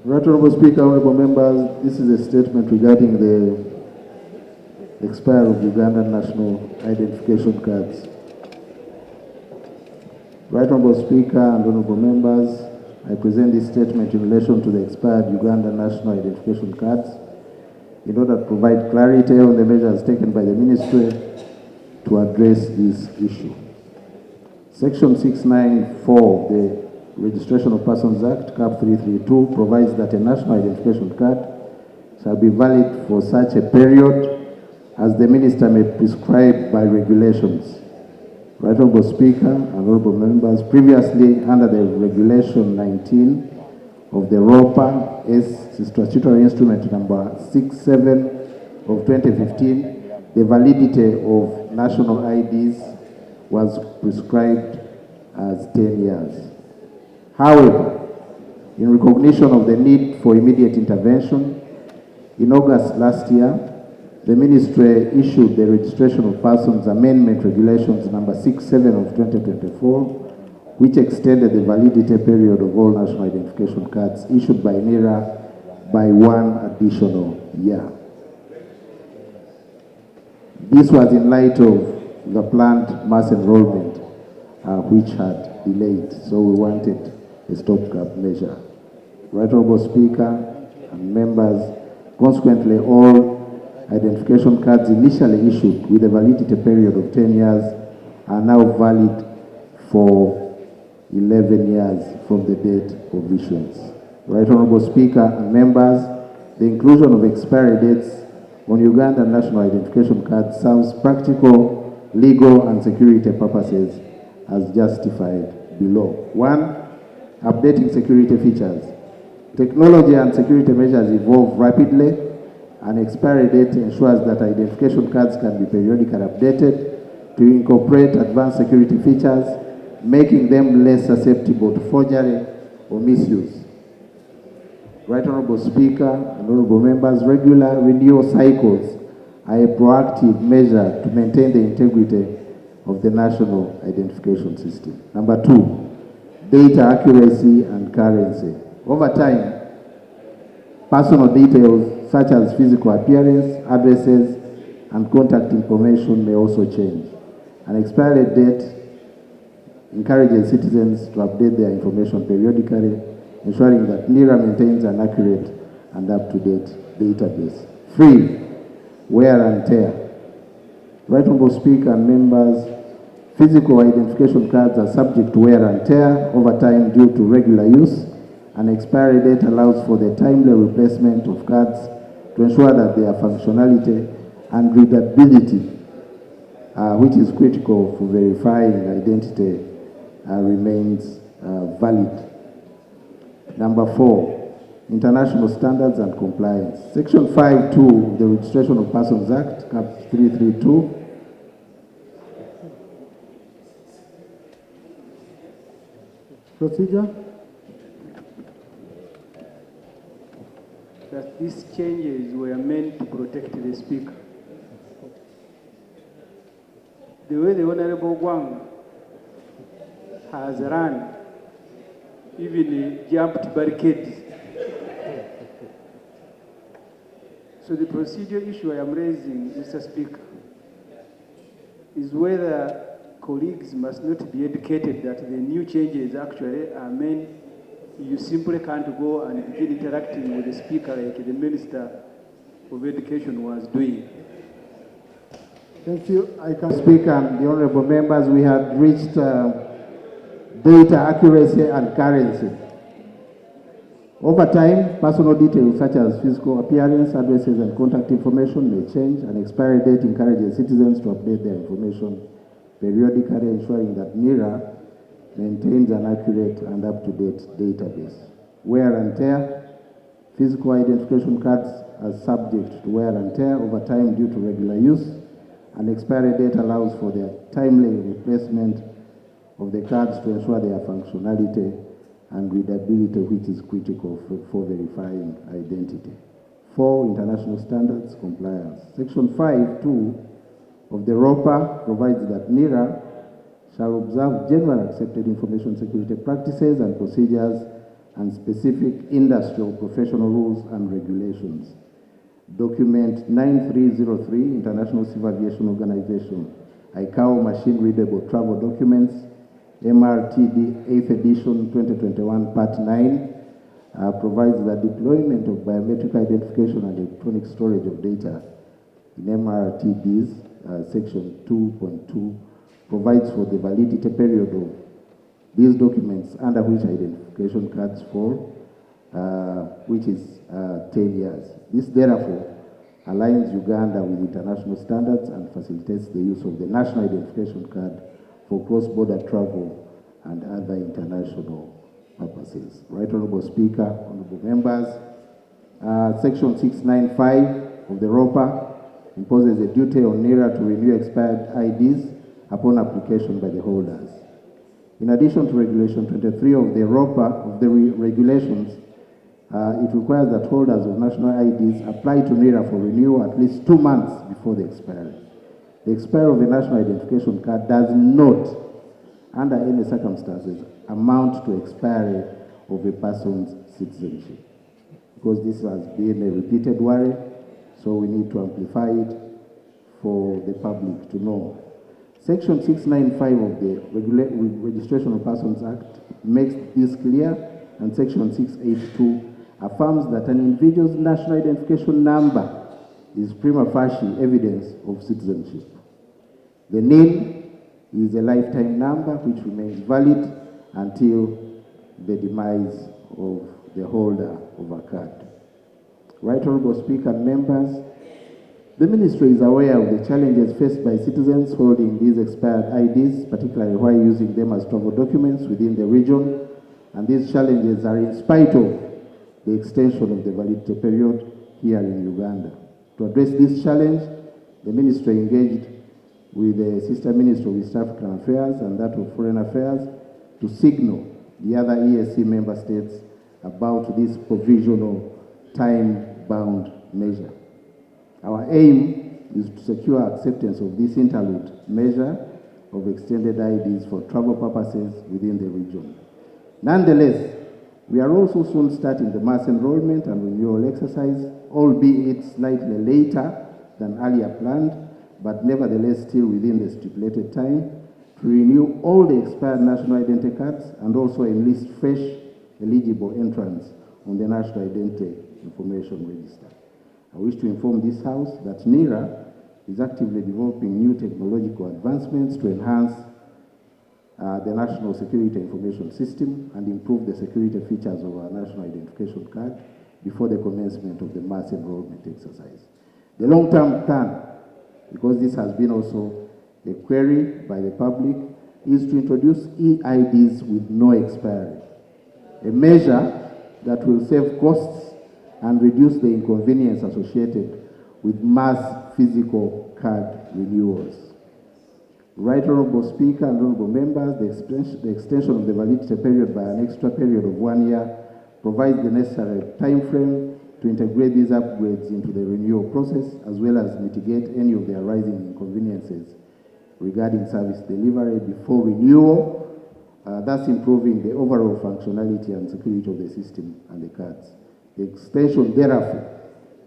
Right, Honorable Speaker, honorable members, this is a statement regarding the expiry of Ugandan national identification cards. Right, Honorable Speaker and honorable members, I present this statement in relation to the expired Ugandan national identification cards in order to provide clarity on the measures taken by the ministry to address this issue. Section 694 of the Registration of Persons Act, Cap 332, provides that a national identification card shall be valid for such a period as the minister may prescribe by regulations. Right, Honorable Speaker and honorable members, previously under the Regulation 19 of the ROPA S Statutory Instrument number 67 of 2015, the validity of national IDs was prescribed as 10 years. However, in recognition of the need for immediate intervention, in August last year, the ministry issued the Registration of Persons Amendment Regulations number 67 of 2024, which extended the validity period of all national identification cards issued by NIRA by 1 additional year. This was in light of the planned mass enrollment, which had delayed, so we wanted a stopgap measure. Right, Honorable Speaker and members, consequently, all identification cards initially issued with a validity period of 10 years are now valid for 11 years from the date of issuance. Right, Honorable Speaker and members, the inclusion of expiry dates on Ugandan national identification cards serves practical, legal, and security purposes as justified below. 1. Updating security features. Technology and security measures evolve rapidly, and expiry date ensures that identification cards can be periodically updated to incorporate advanced security features, making them less susceptible to forgery or misuse. Right, Honorable Speaker and honorable members, regular renewal cycles are a proactive measure to maintain the integrity of the national identification system. Number 2, data accuracy and currency. Over time, personal details such as physical appearance, addresses, and contact information may also change. An expiry date encourages citizens to update their information periodically, ensuring that NIRA maintains an accurate and up-to-date database. 3, wear and tear. Right, Honorable Speaker and members, physical identification cards are subject to wear and tear over time due to regular use. An expiry date allows for the timely replacement of cards to ensure that their functionality and readability, which is critical for verifying identity, remains valid. Number 4, international standards and compliance. Section 5(2) of the Registration of Persons Act, Cap 332, procedure that these changes were meant to protect the Speaker. The way the Honorable Gwang has run, even jumped barricades. So the procedural issue I am raising, Mr. Speaker, is whether colleagues must not be educated that the new changes actually are meant. You simply can't go and begin interacting with the Speaker like the Minister of Education was doing. Thank you. I can speak, and the honorable members, we had reached data accuracy and currency. Over time, personal details such as physical appearance, addresses, and contact information may change. An expiry date encourages citizens to update their information periodically, ensuring that NIRA maintains an accurate and up-to-date database. Wear and tear. Physical identification cards are subject to wear and tear over time due to regular use. An expiry date allows for their timely replacement of the cards to ensure their functionality and readability, which is critical for verifying identity. 4, international standards compliance. Section 5(2) of the ROPA provides that NIRA shall observe general accepted information security practices and procedures and specific industrial professional rules and regulations. Document 9303, International Civil Aviation Organization, ICAO Machine Readable Travel Documents, MRTD 8th edition 2021 Part 9, provides the deployment of biometric identification and electronic storage of data in MRTDs. Section 2.2 provides for the validity period of these documents under which identification cards fall, which is 10 years. This therefore aligns Uganda with international standards and facilitates the use of the national identification card for cross-border travel and other international purposes. Right Honorable Speaker, honorable members, Section 695 of the ROPA imposes a duty on NIRA to renew expired IDs upon application by the holders. In addition to Regulation 23 of the ROPA, of the regulations, it requires that holders of national IDs apply to NIRA for renewal at least 2 months before the expiry. The expiry of the national identification card does not, under any circumstances, amount to expiry of a person's citizenship. Because this has been a repeated worry, so we need to amplify it for the public to know. Section 695 of the Registration of Persons Act makes this clear, and Section 682 affirms that an individual's national identification number is prima facie evidence of citizenship. The NIN is a lifetime number which remains valid until the demise of the holder of a card. Right Honorable Speaker and members, the Ministry is aware of the challenges faced by citizens holding these expired IDs, particularly while using them as travel documents within the region, and these challenges are in spite of the extension of the validity period here in Uganda. To address this challenge, the Ministry engaged with the Sister Ministry of East African Affairs and that of Foreign Affairs to signal the other EAC member states about this provisional time-bound measure. Our aim is to secure acceptance of this interlude measure of extended IDs for travel purposes within the region. Nonetheless, we are also soon starting the mass enrollment and renewal exercise, albeit slightly later than earlier planned, but nevertheless still within the stipulated time, to renew all the expired national identity cards and also enlist fresh eligible entrants on the National Identity Information Register. I wish to inform this House that NIRA is actively developing new technological advancements to enhance the National Security Information System and improve the security features of our National Identification Card before the commencement of the mass enrollment exercise. The long-term plan, because this has been also a query by the public, is to introduce e-IDs with no expiry, a measure that will save costs and reduce the inconvenience associated with mass physical card renewals. Right Honorable Speaker and Honorable Members, the extension of the validity period by an extra period of 1 year provides the necessary time frame to integrate these upgrades into the renewal process, as well as mitigate any of the arising inconveniences regarding service delivery before renewal, thus improving the overall functionality and security of the system and the cards. The extension, therefore,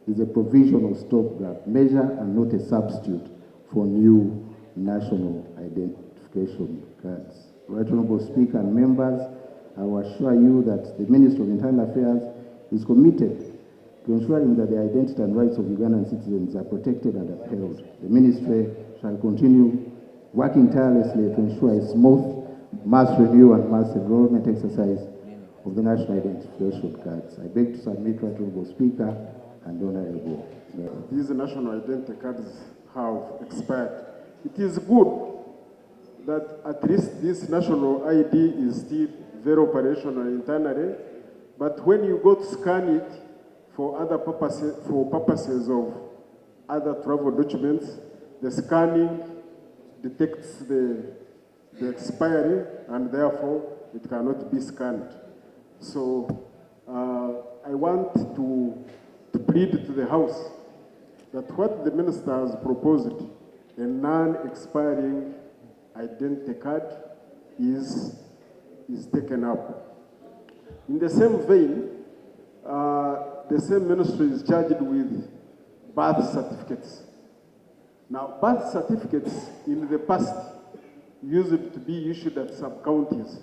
is a provisional stopgap measure and not a substitute for new national identification cards. Right Honorable Speaker and members, I will assure you that the Ministry of Internal Affairs is committed to ensuring that the identity and rights of Ugandan citizens are protected and upheld. The Ministry shall continue working tirelessly to ensure a smooth mass renewal and mass enrollment exercise of the national identification cards. I beg to submit, Right Honorable Speaker and Honorable Mayor. These national identity cards have expired. It is good that at least this national ID is still very operational internally, but when you go to scan it for other purposes, of other travel documents, the scanning detects the expiry and therefore it cannot be scanned. So I want to plead to the House that what the Minister has proposed, a non-expiring identity card, is taken up. In the same vein, the same ministry is charged with birth certificates. Now, birth certificates in the past used to be issued at sub-counties.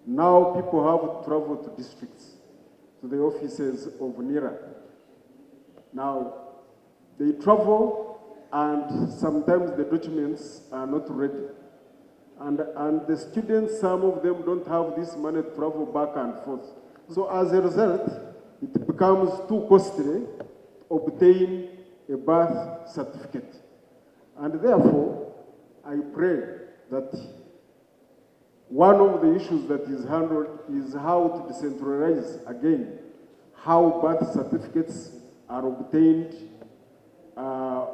Now people have to travel to districts, to the offices of NIRA. Now, they travel and sometimes the documents are not ready. And the students, some of them don't have this money to travel back and forth. So as a result, it becomes too costly to obtain a birth certificate. And therefore, I pray that one of the issues that is handled is how to decentralize again how birth certificates are obtained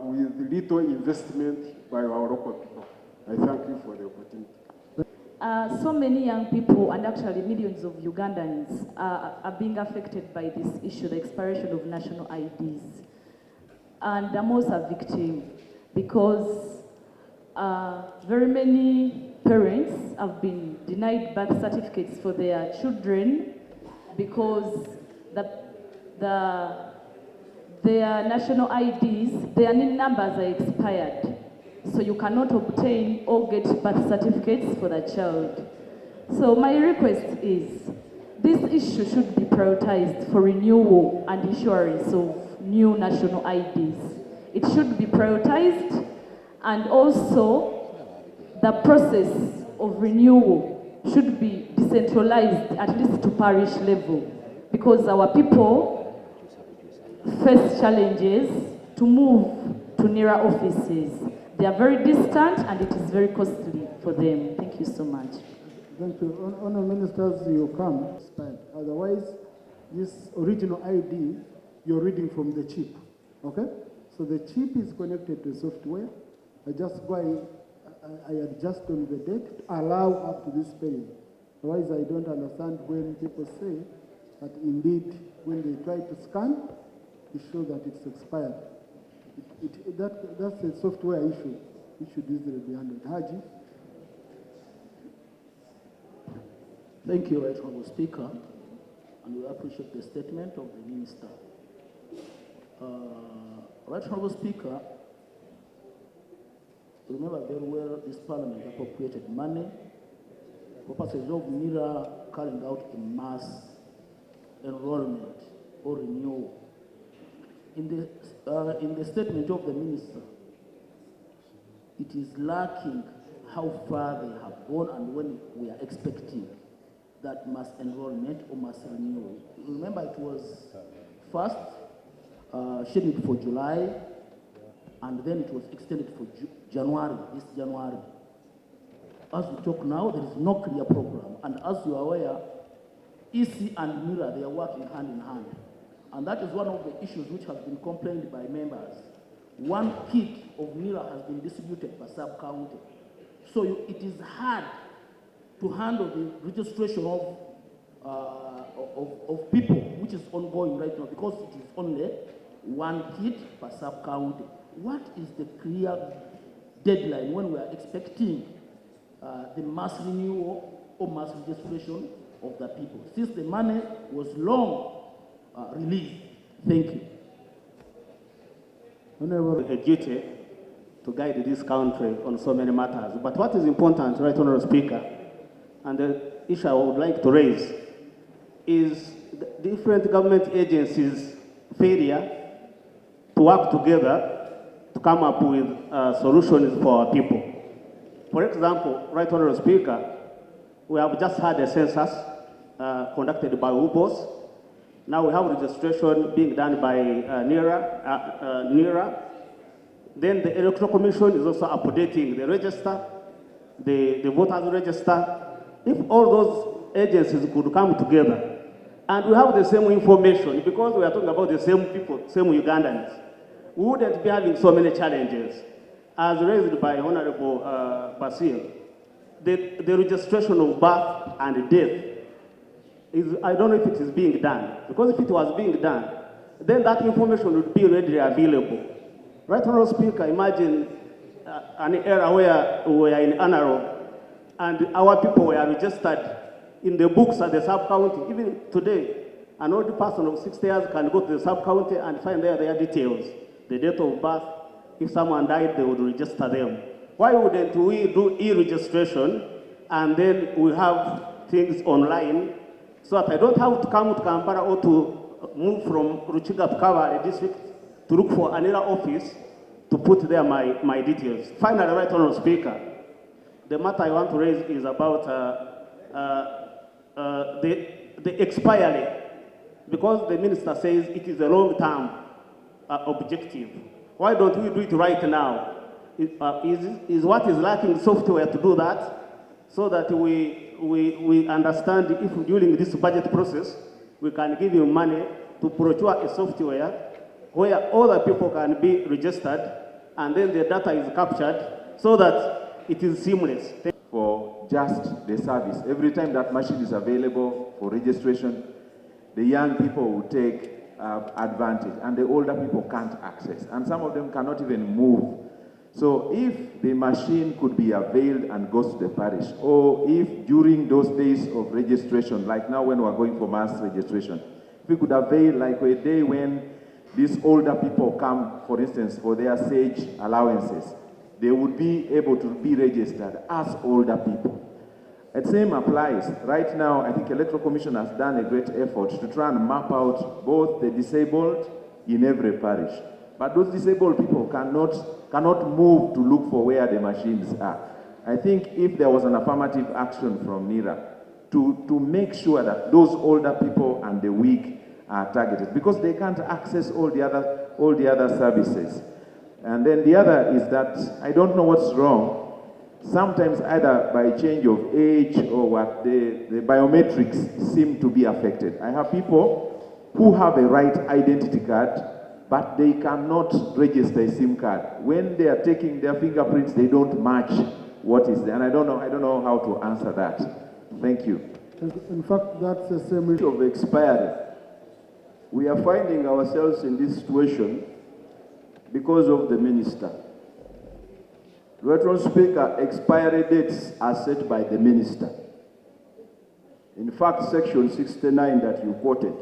with little investment by our local people. I thank you for the opportunity. So many young people and actually millions of Ugandans are being affected by this issue, the expiration of national IDs. And I'm also a victim because very many parents have been denied birth certificates for their children because their national IDs, their NIN numbers are expired. So you cannot obtain or get birth certificates for the child. So my request is, this issue should be prioritized for renewal and issuance of new national IDs. It should be prioritized, and also the process of renewal should be decentralized, at least to parish level, because our people face challenges to move to NIRA offices. They are very distant and it is very costly for them. Thank you so much. Thank you. Honourable Ministers, you come. Otherwise, this original ID, you're reading from the chip. Okay? So the chip is connected to software. I adjust on the date to allow up to this period. Otherwise, I don't understand when people say that indeed, when they try to scan, it shows that it's expired. That's a software issue. It should easily be handled. Haji? Thank you, Right Honourable Speaker, and we appreciate the statement of the Minister. Right Honourable Speaker, remember very well this Parliament appropriated money for purposes of NIRA carrying out a mass enrollment or renewal. In the statement of the Minister, it is lacking how far they have gone and when we are expecting that mass enrollment or mass renewal. Remember, it was first scheduled for July, and then it was extended for January, this January. As we talk now, there is no clear program, and as you are aware, EC and NIRA, they are working hand in hand. And that is one of the issues which has been complained by members. One kit of NIRA has been distributed per sub-county. So it is hard to handle the registration of people, which is ongoing right now, because it is only one kit per sub-county. What is the clear deadline when we are expecting the mass renewal or mass registration of the people? Since the money was long released. Thank you. A duty to guide this country on so many matters. But what is important, Right Honourable Speaker, and the issue I would like to raise is the different government agencies' failure to work together to come up with solutions for our people. For example, Right Honourable Speaker, we have just had a census conducted by UPOS. Now we have registration being done by NIRA. Then the Electoral Commission is also updating the register, the voters register. If all those agencies could come together and we have the same information, because we are talking about the same people, same Ugandans, we wouldn't be having so many challenges. As raised by Honorable Basil, the registration of birth and death, I don't know if it is being done. Because if it was being done, then that information would be readily available. Right, Honourable Speaker, imagine an era where we were in analog and our people were registered in the books at the sub-county. Even today, an old person of 60 years can go to the sub-county and find there their details, the date of birth. If someone died, they would register them. Why wouldn't we do e-registration and then we have things online so that I don't have to come to Kampala or to move from Ruchiga to Kabale district to look for another office to put there my details. Finally, right honorable Speaker, the matter I want to raise is about the expiry, because the minister says it is a long-term objective. Why don't we do it right now? Is what is lacking software to do that, so that we understand if during this budget process we can give you money to procure a software where all the people can be registered and then the data is captured so that it is seamless. For just the service. Every time that machine is available for registration, the young people will take advantage and the older people can't access. And some of them cannot even move. So if the machine could be availed and goes to the parish, or if during those days of registration, like now when we're going for mass registration, if we could avail like a day when these older people come, for instance, for their SAGE allowances, they would be able to be registered as older people. The same applies. Right now, I think Electoral Commission has done a great effort to try and map out both the disabled in every parish. But those disabled people cannot move to look for where the machines are. I think if there was an affirmative action from NIRA to make sure that those older people and the weak are targeted, because they can't access all the other services. And then the other is that I don't know what's wrong. Sometimes either by change of age or what, the biometrics seem to be affected. I have people who have a right identity card, but they cannot register a SIM card. When they are taking their fingerprints, they don't match what is there. And I don't know how to answer that. Thank you. In fact, that's the same issue Of expiry. We are finding ourselves in this situation because of the minister. Honorable Speaker, expiry dates are set by the minister. In fact, section 69 that you quoted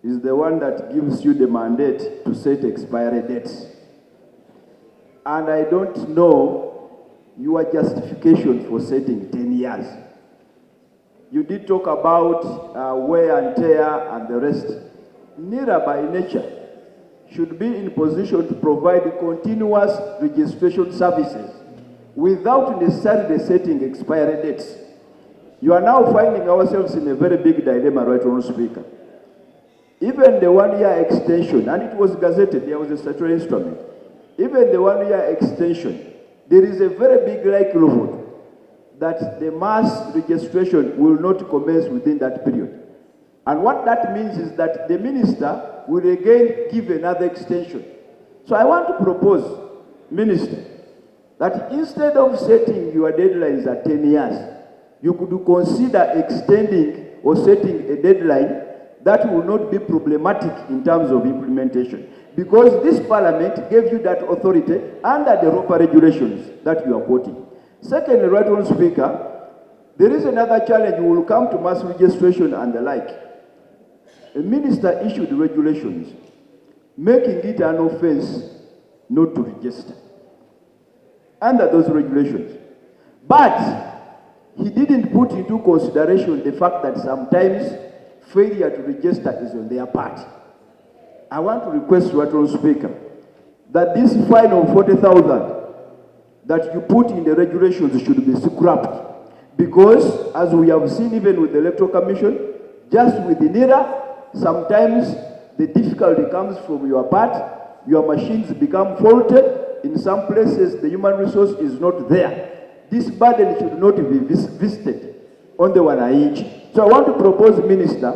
is the one that gives you the mandate to set expiry dates. And I don't know your justification for setting 10 years. You did talk about wear and tear and the rest. NIRA by nature should be in position to provide continuous registration services without necessarily setting expiry dates. You are now finding ourselves in a very big dilemma, right, Honourable Speaker. Even the 1-year extension, and it was gazetted, there was a statutory instrument. Even the 1-year extension, there is a very big likelihood that the mass registration will not commence within that period. And what that means is that the minister will again give another extension. So I want to propose, Minister, that instead of setting your deadlines at 10 years, you could consider extending or setting a deadline that will not be problematic in terms of implementation. Because this parliament gave you that authority under the ROPA regulations that you are quoting. Secondly, right honourable Speaker, there is another challenge. We will come to mass registration and the like. A minister issued regulations making it an offense not to register under those regulations. But he didn't put into consideration the fact that sometimes failure to register is on their part. I want to request, Honourable Speaker, that this fine of 40,000 that you put in the regulations should be scrapped. Because, as we have seen even with the Electoral Commission, just with the NIRA, sometimes the difficulty comes from your part, your machines become faulted, in some places the human resource is not there. This burden should not be visited on the wananchi. So I want to propose, Minister,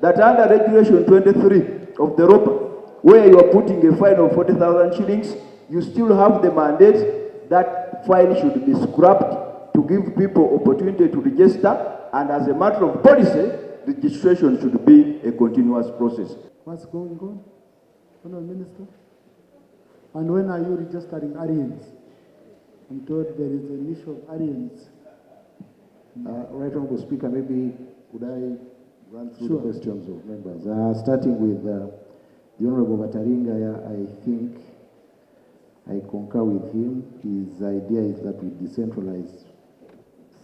that under Regulation 23 of the ROPA, where you are putting a fine of 40,000 shillings, you still have the mandate that fine should be scrapped to give people opportunity to register, and as a matter of policy, registration should be a continuous process. What's going on? Honourable Minister? And when are you registering Aryans? I'm told there is an issue of Aryans. Right Honorable Speaker, maybe could I run through Sure. the questions of members? Starting with the Honorable Bataringa, I think I concur with him. His idea is that we decentralize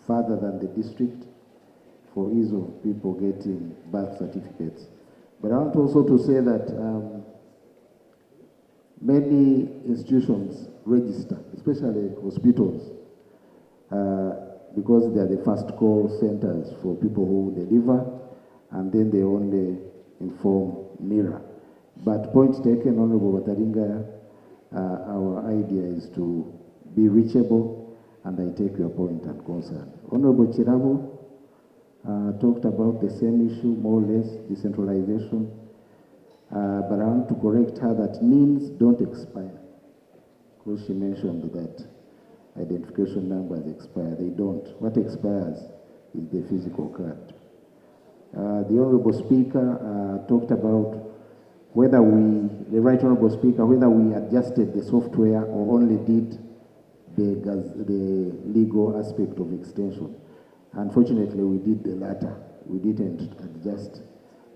further than the district for ease of people getting birth certificates. But I want also to say that many institutions register, especially hospitals, because they are the first call centers for people who deliver, and then they only inform NIRA. But point taken, Honorable Wataringa, our idea is to be reachable, and I take your point and concern. Honorable Chirabo talked about the same issue, more or less, decentralization. But I want to correct her that NINs don't expire. Because she mentioned that identification numbers expire. They don't. What expires is the physical card. The Honorable Speaker talked about whether the Right Honorable Speaker, whether we adjusted the software or only did the legal aspect of extension. Unfortunately, we did the latter. We didn't adjust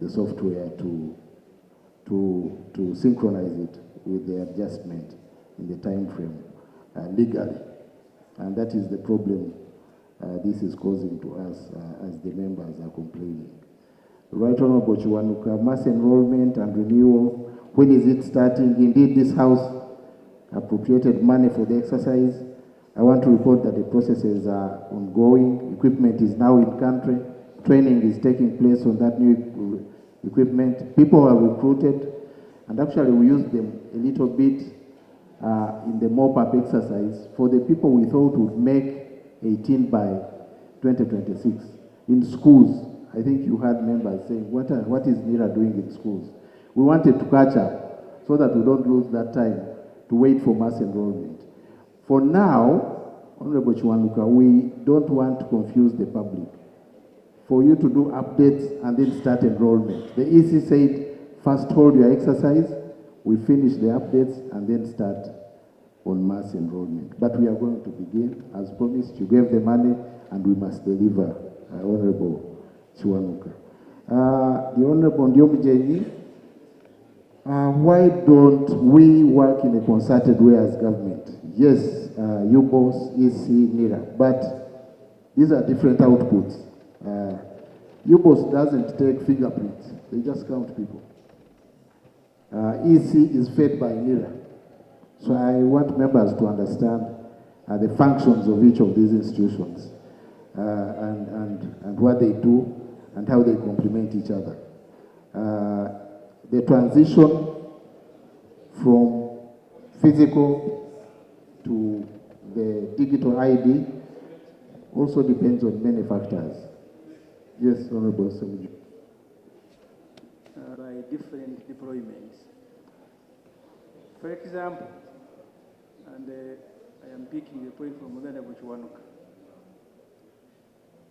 the software to synchronize it with the adjustment in the time frame legally. And that is the problem this is causing to us as the members are complaining. Right Honorable Chiwanuka, mass enrollment and renewal, when is it starting? Indeed, this House appropriated money for the exercise. I want to report that the processes are ongoing. Equipment is now in country. Training is taking place on that new equipment. People are recruited, and actually we used them a little bit in the mop-up exercise for the people we thought would make 18 by 2026. In schools, I think you had members saying, what is NIRA doing in schools? We wanted to catch up so that we don't lose that time to wait for mass enrollment. For now, Honorable Chiwanuka, we don't want to confuse the public. For you to do updates and then start enrollment. The EC said, first hold your exercise, we finish the updates, and then start on mass enrollment. But we are going to begin, as promised. You gave the money, and we must deliver, Honorable Chiwanuka. The Honorable Ndiomjenyi, why don't we work in a concerted way as government? Yes, UBOS, EC, NIRA, but these are different outputs. UBOS doesn't take fingerprints, they just count people. EC is fed by NIRA. So I want members to understand the functions of each of these institutions and what they do and how they complement each other. The transition from physical to the digital ID also depends on many factors. Yes, Honorable Semuju. By different deployments. For example, and I am picking the point from Honorable Chiwanuka.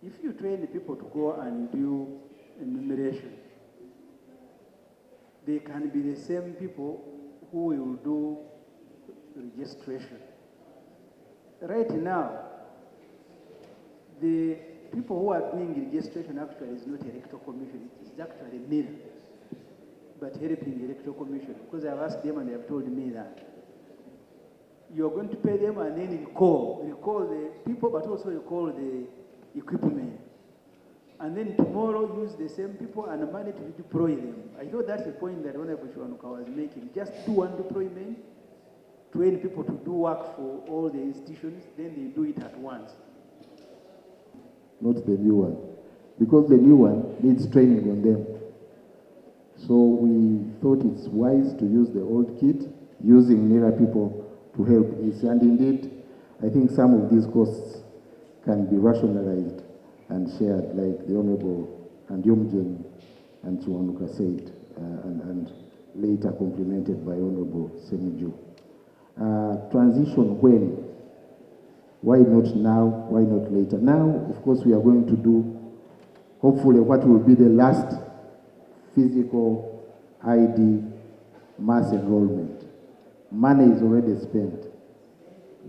If you train the people to go and do enumeration, they can be the same people who will do registration. Right now, the people who are doing registration actually is not electoral commission, it is actually NIRA, but helping the electoral commission, because I've asked them and they have told me that you're going to pay them and then recall the people, but also recall the equipment. And then tomorrow use the same people and money to deploy them. I thought that's the point that Honorable Chiwanuka was making. Just do one deployment, train people to do work for all the institutions, then they do it at once. Not the new one. Because the new one needs training on them. So we thought it's wise to use the old kit, using NIRA people to help this. And indeed, I think some of these costs can be rationalized and shared, like the Honorable Ndiomjenyi and Chiwanuka said, and later complemented by Honorable Semuju. Transition when? Why not now? Why not later? Now, of course, we are going to do, hopefully, what will be the last physical ID mass enrollment. Money is already spent.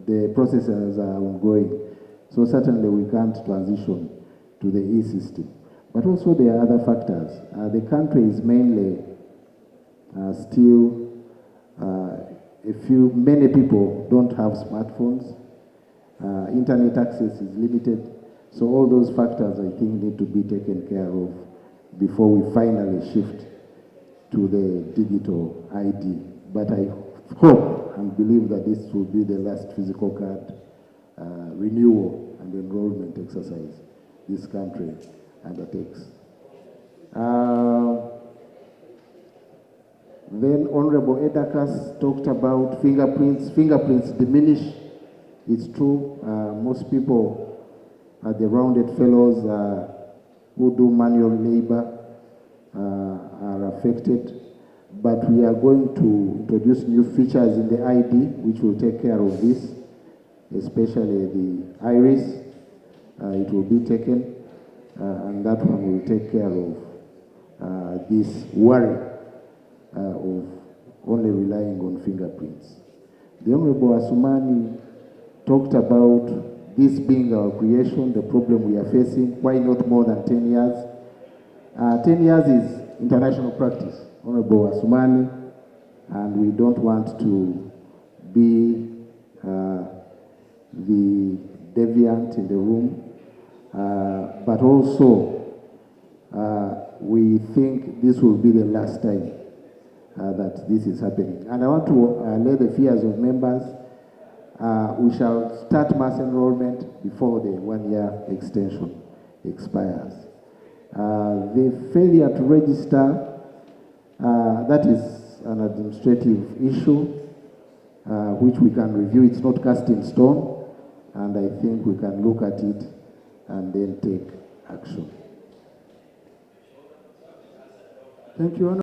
The processes are ongoing. So certainly we can't transition to the e-system. But also there are other factors. The country is mainly still many people don't have smartphones. Internet access is limited. So all those factors, I think, need to be taken care of before we finally shift to the digital ID. But I hope and believe that this will be the last physical card renewal and enrollment exercise this country undertakes. Then Honorable Edakas talked about fingerprints. Fingerprints diminish. It's true. Most people, the rounded fellows who do manual labor are affected. But we are going to introduce new features in the ID which will take care of this, especially the iris. It will be taken, and that one will take care of this worry of only relying on fingerprints. The Honorable Asumani talked about this being our creation, the problem we are facing. Why not more than 10 years? 10 years is international practice, Honorable Asumani, and we don't want to be the deviant in the room, but also we think this will be the last time that this is happening. And I want to lay the fears of members. We shall start mass enrollment before the 1-year extension expires. The failure to register, that is an administrative issue which we can review. It's not cast in stone, and I think we can look at it and then take action. Thank you, Honorable.